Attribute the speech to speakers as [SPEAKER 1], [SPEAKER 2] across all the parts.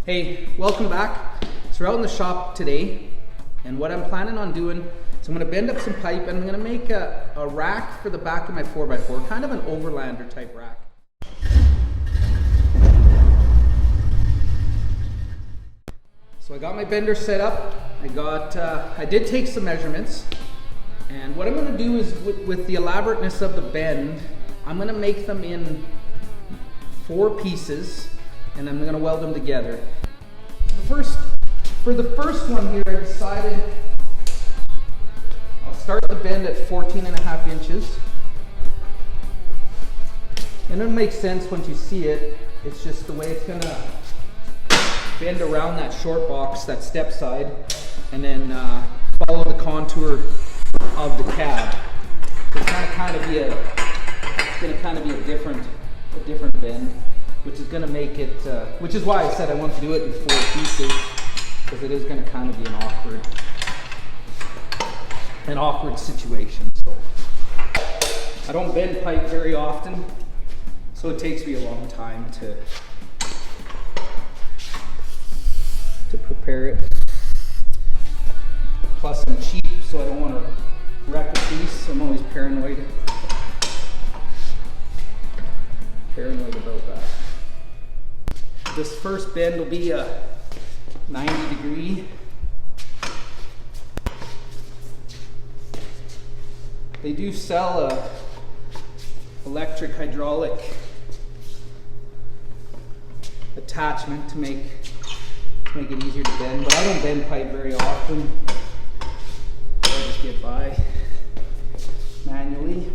[SPEAKER 1] Hey, welcome back. So we're out in the shop today, and what I'm planning on doing is I'm going to bend up some pipe and I'm going to make a rack for the back of my 4x4, kind of an overlander type rack. So I got my bender set up. I did take some measurements, and what I'm going to do is with the elaborateness of the bend, I'm going to make them in 4 pieces, and I'm going to weld them together. For the first one here, I decided I'll start the bend at 14.5 inches. And it'll make sense once you see it. It's just the way it's going to bend around that short box, that step side, and then follow the contour of the cab. So it's going to kind of be a different bend, which is going to make it, which is why I said I want to do it in 4 pieces, because it is going to kind of be an awkward situation. So I don't bend pipe very often, so it takes me a long time to prepare it. Plus I'm cheap, so I don't want to wreck a piece, so I'm always paranoid about that. This first bend will be a 90 degree. They do sell a electric hydraulic attachment to make it easier to bend, but I don't bend pipe very often. I just get by manually.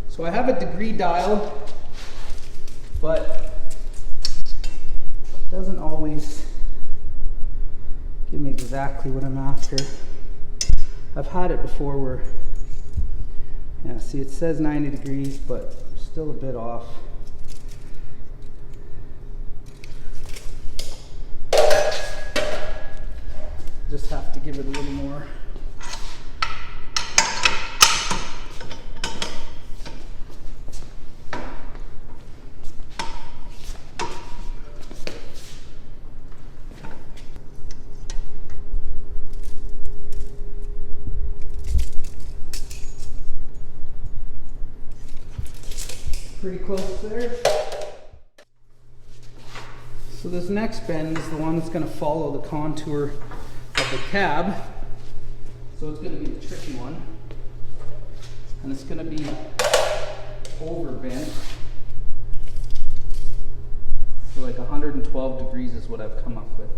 [SPEAKER 1] So I have a degree dial, but it doesn't always give me exactly what I'm after. I've had it before where, yeah, see, it says 90 degrees, but still a bit off. Just have to give it a little more. Pretty close there. So this next bend is the one that's going to follow the contour of the cab. So it's going to be the tricky one. And it's going to be over bent. So like 112 degrees is what I've come up with.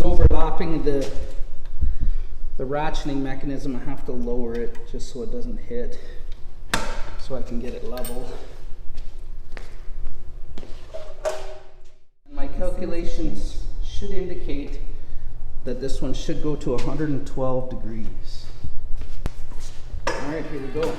[SPEAKER 1] Overlapping the ratcheting mechanism, I have to lower it just so it doesn't hit, so I can get it level. And my calculations should indicate that this one should go to 112 degrees. All right, here we go.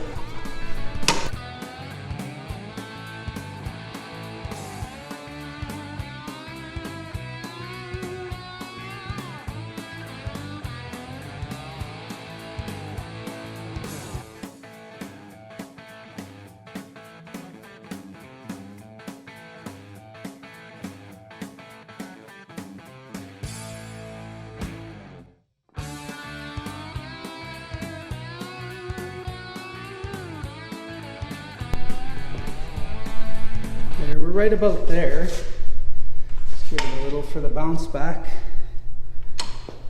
[SPEAKER 1] We're right about there. Let's give it a little for the bounce back.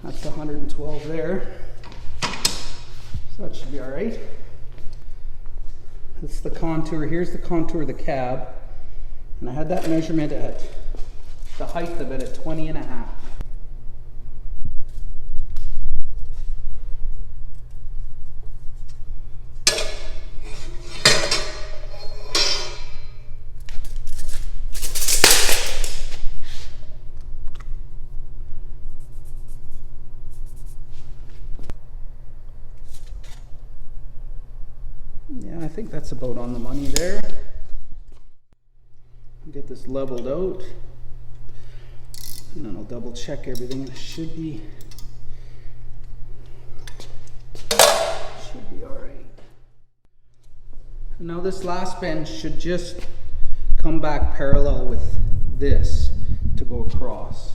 [SPEAKER 1] That's 112 there. So that should be all right. That's the contour. Here's the contour of the cab. And I had that measurement at the height of it at 20.5. think that's about on the money there. Get this leveled out, and then I'll double check everything. It should be all right. Now this last bend should just come back parallel with this to go across.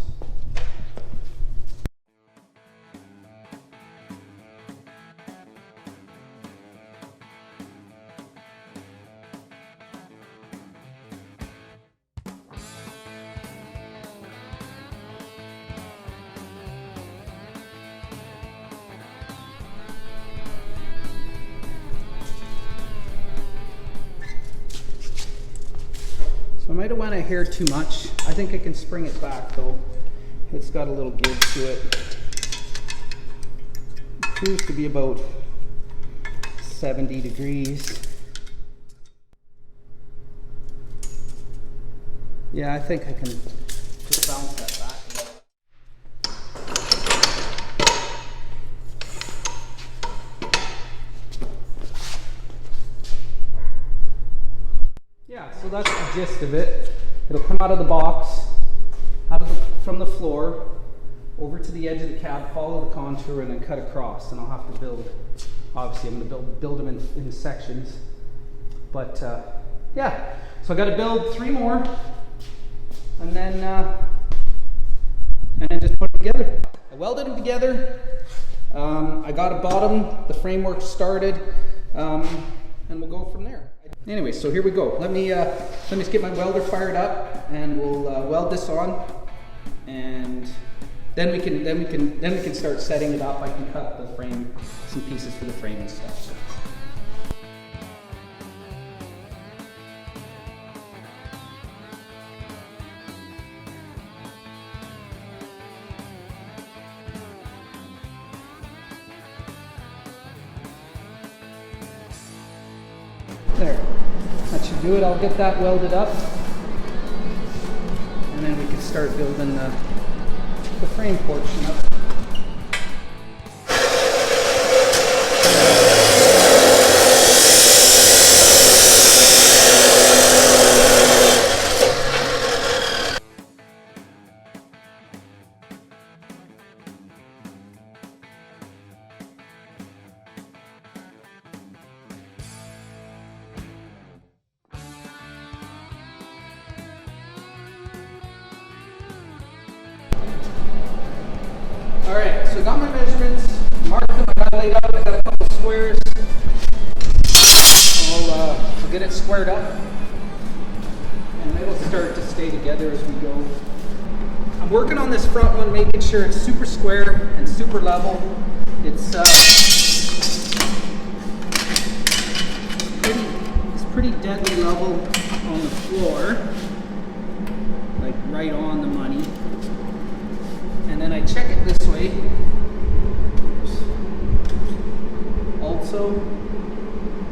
[SPEAKER 1] So I might have went a hair too much. I think I can spring it back though. It's got a little give to it. It appears to be about 70 degrees. Yeah, I think I can just bounce that back a little. Yeah, so that's the gist of it. It'll come out of the box, from the floor, over to the edge of the cab, follow the contour, and then cut across. And I'll have to build, obviously I'm going to build them in sections. But yeah, so I got to build 3 more, and then just put them together. I welded them together. I got a bottom, the framework started, and we'll go from there. Anyway, so here we go. Let me just get my welder fired up, and we'll weld this on, and then we can start setting it up. I can cut the frame, some pieces for the frame and stuff. There, that should do it. I'll get that welded up, and then we can start building the frame portion up. Alright, so I got my measurements, marked them, I got it laid out, I got a couple squares. I'll get it squared up, and it'll start to stay together as we go. I'm working on this front one, making sure it's super square and super level. It's pretty deadly level on the floor, like right on the money. And then I check it this way. Also,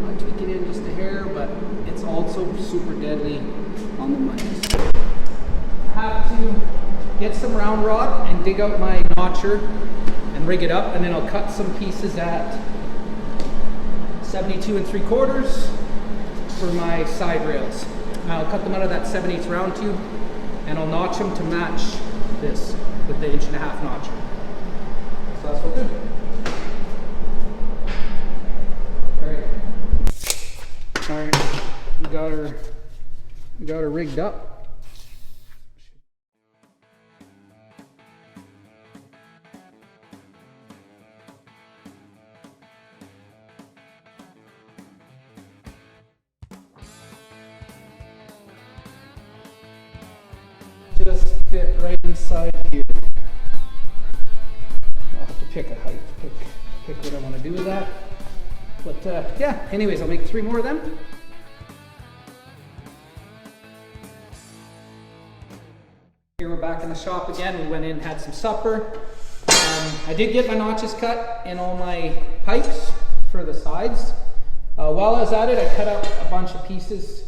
[SPEAKER 1] I'll tweak it in just a hair, but it's also super deadly on the money. I have to get some round rod and dig out my notcher and rig it up, and then I'll cut some pieces at 72 3/4 for my side rails. I'll cut them out of that 7/8 round tube, and I'll notch them to match this with the 1.5" notcher. So that's what we'll do. Alright, we got her rigged up. Just fit right inside here. I'll have to pick a height, pick what I want to do with that. But yeah, anyways, I'll make 3 more of them. Here we're back in the shop again. We went in, had some supper. I did get my notches cut in all my pipes for the sides. While I was at it, I cut out a bunch of pieces,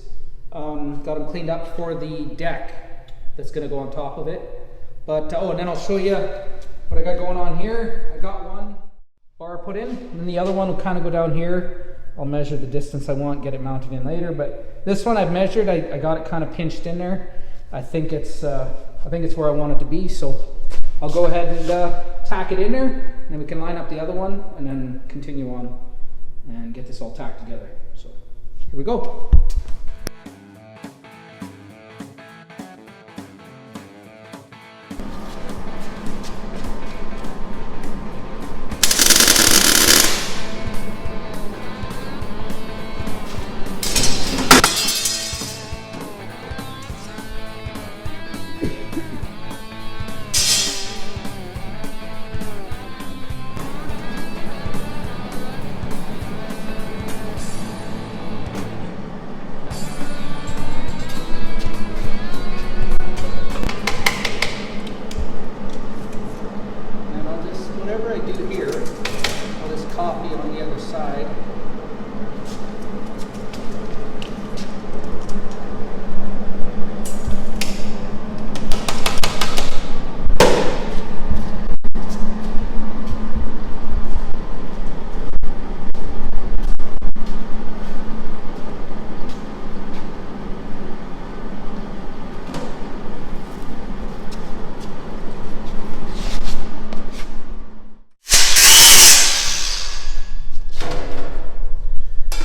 [SPEAKER 1] got them cleaned up for the deck that's going to go on top of it. But and then I'll show you what I got going on here. I got one bar put in, and then the other one will kind of go down here I'll measure the distance I want, get it mounted in later. But this one I've measured, I got it kind of pinched in there. I think it's where I want it to be. So I'll go ahead and tack it in there, and then we can line up the other one and then continue on and get this all tacked together. So here we go.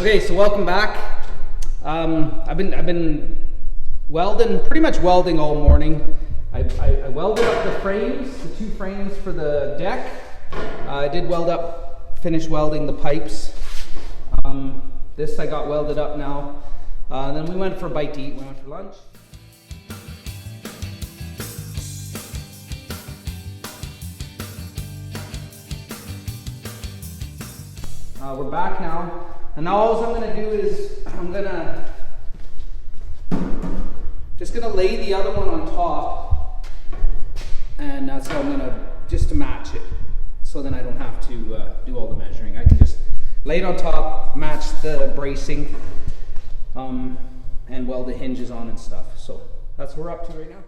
[SPEAKER 1] Okay, so welcome back. I've been welding, pretty much welding all morning. I welded up the frames, the 2 frames for the deck. I did finish welding the pipes. This I got welded up now. Then we went for a bite to eat, we went for lunch. We're back now. And now all I'm going to do is I'm just going to lay the other one on top, and that's how I'm going to, just to match it, so then I don't have to do all the measuring. I can just lay it on top, match the bracing, and weld the hinges on and stuff. So that's what we're up to right now.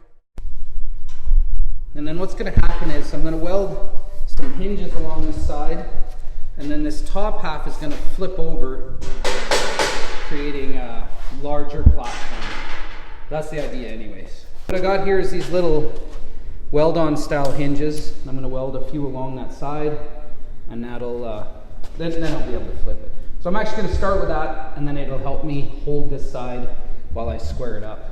[SPEAKER 1] And then what's going to happen is I'm going to weld some hinges along this side, and then this top half is going to flip over, creating a larger platform. That's the idea anyways. What I got here is these little weld-on style hinges. I'm going to weld a few along that side, and that'll then I'll be able to flip it. So I'm actually going to start with that, and then it'll help me hold this side while I square it up.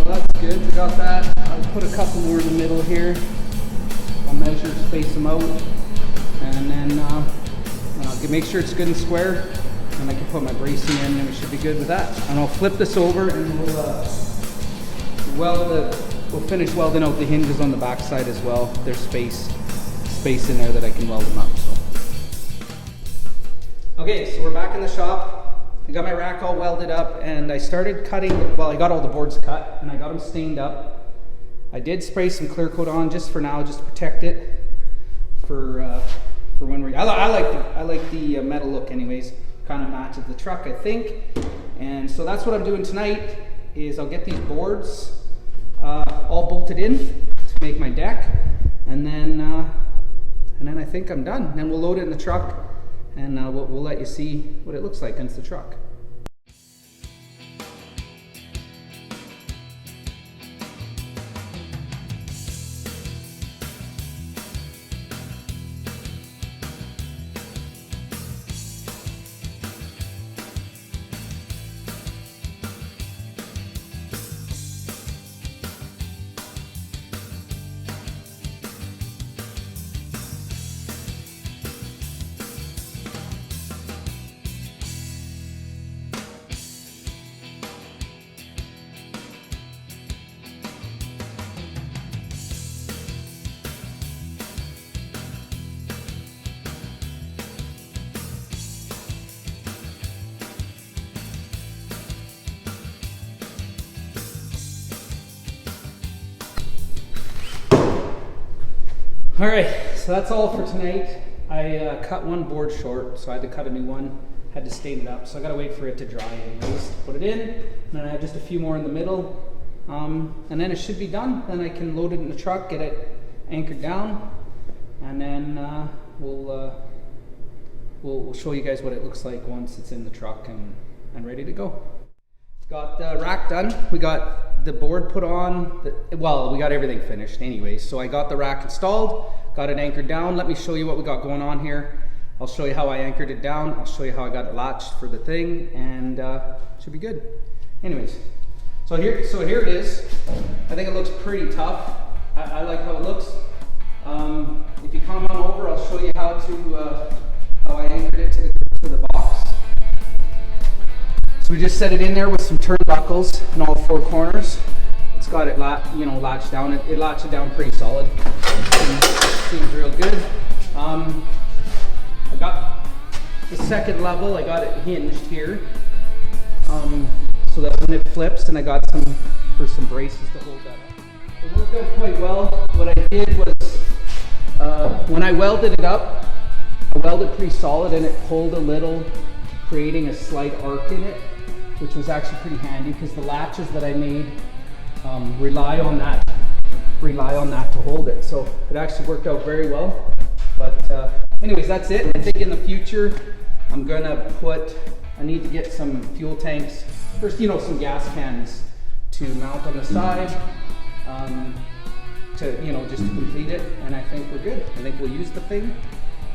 [SPEAKER 1] Well, that's good. We got that. I'll put a couple more in the middle here. I'll measure, space them out, and then make sure it's good and square. And I can put my bracing in, and we should be good with that. And I'll flip this over, and we'll finish welding out the hinges on the back side as well. There's space in there that I can weld them up. So. Okay, so we're back in the shop. I got my rack all welded up, and I started cutting, I got all the boards cut, and I got them stained up. I did spray some clear coat on just for now, just to protect it for when we're, I like the metal look anyways, kind of matches the truck, I think. And so that's what I'm doing tonight, is I'll get these boards all bolted in to make my deck, and then I think I'm done. Then we'll load it in the truck, and we'll let you see what it looks like against the truck. All right, so that's all for tonight. I cut one board short, so I had to cut a new one. Had to stain it up, so I gotta wait for it to dry anyways. Put it in, and then I have just a few more in the middle, and then it should be done. Then I can load it in the truck, get it anchored down, and then we'll show you guys what it looks like once it's in the truck and ready to go. Got the rack done. We got the board put on. Well, we got everything finished anyways. So I got the rack installed, got it anchored down. Let me show you what we got going on here. I'll show you how I anchored it down. I'll show you how I got it latched for the thing, and should be good. Anyways, so here it is. I think it looks pretty tough. I like how it looks. If you come on over, I'll show you how I anchored it to the box. So we just set it in there with some turnbuckles in all four corners. It's got it latched down. It latched it down pretty solid. Seems real good. I got the second level. I got it hinged here, so that when it flips, and I got some braces to hold that up. It worked out quite well. What I did was when I welded it up, I welded pretty solid, and it pulled a little, creating a slight arc in it, which was actually pretty handy because the latches that I made rely on that to hold it. So it actually worked out very well. But anyways, that's it. I think in the future I'm gonna I need to get some fuel tanks. First, some gas cans to mount on the side, just to complete it. And I think we're good. I think we'll use the thing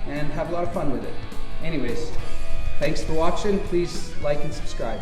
[SPEAKER 1] and have a lot of fun with it. Anyways, thanks for watching. Please like and subscribe.